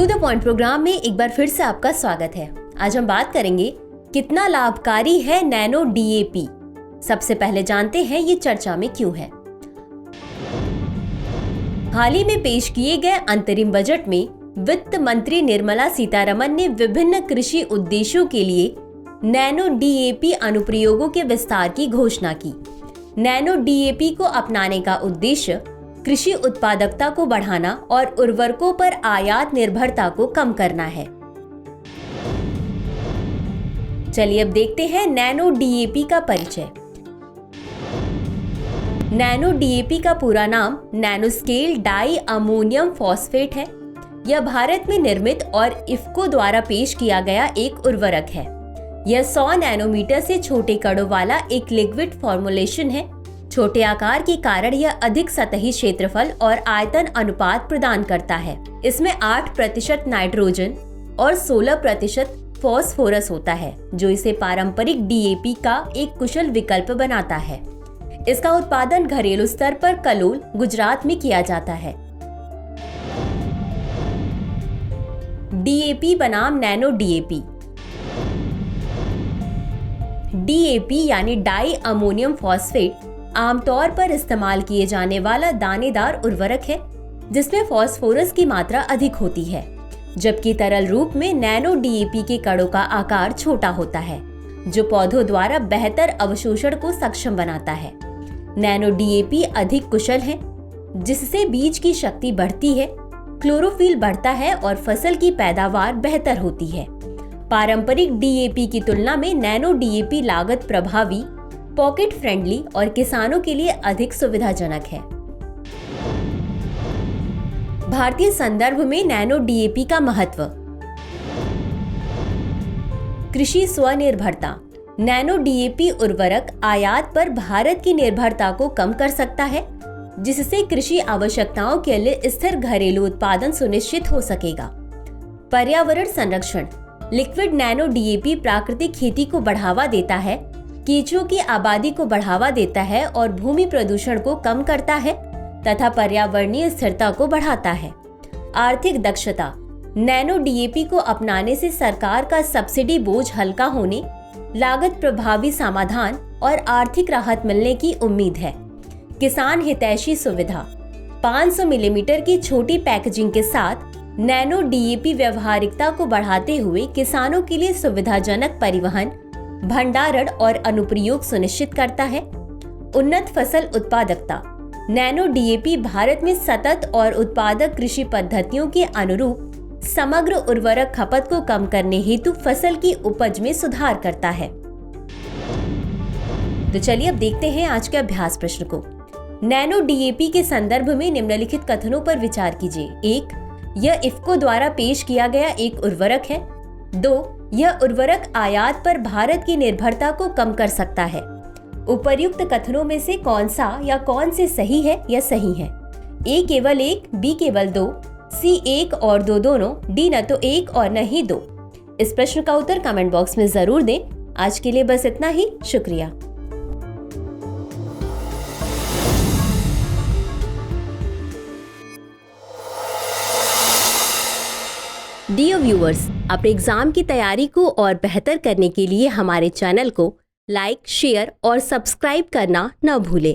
To the point programme में एक बार फिर से आपका स्वागत है। आज हम बात करेंगे कितना लाभकारी है नैनो डीएपी। सबसे पहले जानते हैं ये चर्चा में क्यों है। हाल ही में पेश किए गए अंतरिम बजट में वित्त मंत्री निर्मला सीतारमण ने विभिन्न कृषि उद्देश्यों के लिए नैनो डीएपी अनुप्रयोगों के विस्तार की घोषणा की। नैनो डीएपी को अपनाने का उद्देश्य कृषि उत्पादकता को बढ़ाना और उर्वरकों पर आयात निर्भरता को कम करना है। चलिए अब देखते हैं नैनो डीएपी का परिचय। नैनो डीएपी का पूरा नाम नैनोस्केल डाई अमोनियम फॉस्फेट है। यह भारत में निर्मित और इफ्को द्वारा पेश किया गया एक उर्वरक है। यह 100 नैनोमीटर से छोटे कणों वाला एक लिक्विड फॉर्मुलेशन है। छोटे आकार के कारण यह अधिक सतही क्षेत्रफल और आयतन अनुपात प्रदान करता है। इसमें 8% नाइट्रोजन और 16% फॉस्फोरस होता है, जो इसे पारंपरिक डीएपी का एक कुशल विकल्प बनाता है। इसका उत्पादन घरेलू स्तर पर कलोल, गुजरात में किया जाता है। डीएपी बनाम नैनो डीएपी। डीएपी यानी डाई अमोनियम फॉस्फेट आमतौर पर इस्तेमाल किए जाने वाला दानेदार उर्वरक है, जिसमें फॉस्फोरस की मात्रा अधिक होती है, जबकि तरल रूप में नैनो डीएपी के कणों का आकार छोटा होता है, जो पौधों द्वारा बेहतर अवशोषण को सक्षम बनाता है। नैनो डीएपी अधिक कुशल है, जिससे बीज की शक्ति बढ़ती है, क्लोरोफिल बढ़ता है और फसल की पैदावार बेहतर होती है। पारंपरिक डीएपी की तुलना में नैनो डीएपी लागत प्रभावी, पॉकेट फ्रेंडली और किसानों के लिए अधिक सुविधाजनक है। भारतीय संदर्भ में नैनो डीएपी का महत्व। कृषि स्वनिर्भरता। नैनो डीएपी उर्वरक आयात पर भारत की निर्भरता को कम कर सकता है, जिससे कृषि आवश्यकताओं के लिए स्थिर घरेलू उत्पादन सुनिश्चित हो सकेगा। पर्यावरण संरक्षण। लिक्विड नैनो डीएपी प्राकृतिक खेती को बढ़ावा देता है, कीचुओं की आबादी को बढ़ावा देता है और भूमि प्रदूषण को कम करता है तथा पर्यावरणीय स्थिरता को बढ़ाता है। आर्थिक दक्षता। नैनो डीएपी को अपनाने से सरकार का सब्सिडी बोझ हल्का होने, लागत प्रभावी समाधान और आर्थिक राहत मिलने की उम्मीद है। किसान हितैषी सुविधा। 500 मिलीमीटर की छोटी पैकेजिंग के साथ नैनो डीएपी व्यवहारिकता को बढ़ाते हुए किसानों के लिए सुविधाजनक परिवहन, भंडारण और अनुप्रयोग सुनिश्चित करता है। उन्नत फसल उत्पादकता। नैनो डीएपी भारत में सतत और उत्पादक कृषि पद्धतियों के अनुरूप समग्र उर्वरक खपत को कम करने हेतु फसल की उपज में सुधार करता है। तो चलिए अब देखते हैं आज के अभ्यास प्रश्न को। नैनो डीएपी के संदर्भ में निम्नलिखित कथनों पर विचार कीजिए। 1. यह इफ्को द्वारा पेश किया गया एक उर्वरक है। 2. यह उर्वरक आयात पर भारत की निर्भरता को कम कर सकता है। उपर्युक्त कथनों में से कौन सा या कौन से सही है या सही है? ए केवल 1, बी केवल 2, सी 1 और 2 दोनों, डी न तो 1 और न ही 2। इस प्रश्न का उत्तर कमेंट बॉक्स में जरूर दें। आज के लिए बस इतना ही। शुक्रिया। डियर व्यूअर्स, अपने एग्जाम की तैयारी को और बेहतर करने के लिए हमारे चैनल को लाइक, शेयर और सब्सक्राइब करना न भूलें।